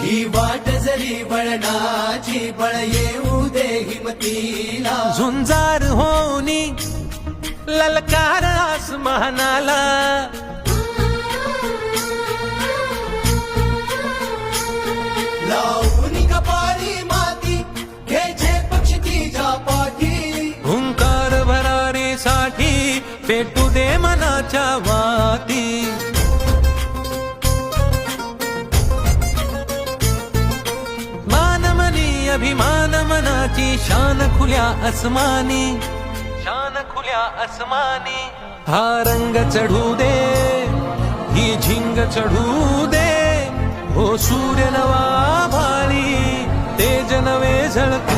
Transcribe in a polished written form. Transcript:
ही वाट जरी बळणाची बळ येऊ दे हिमतीला झुंजार होनी ललकार आसमानाला लावून कपारी माती घ्यायचे पक्षी तिच्या पाठी हुंकार भरारीसाठी पेटू दे मनाच्या वाती मानमनी अभिमान मनाची शान खुल्या आसमानी शान खुल्या आसमानी हा रंग चढू दे ही झिंग चढू दे हो सूर्य नवा भाळी तेज नवे झळक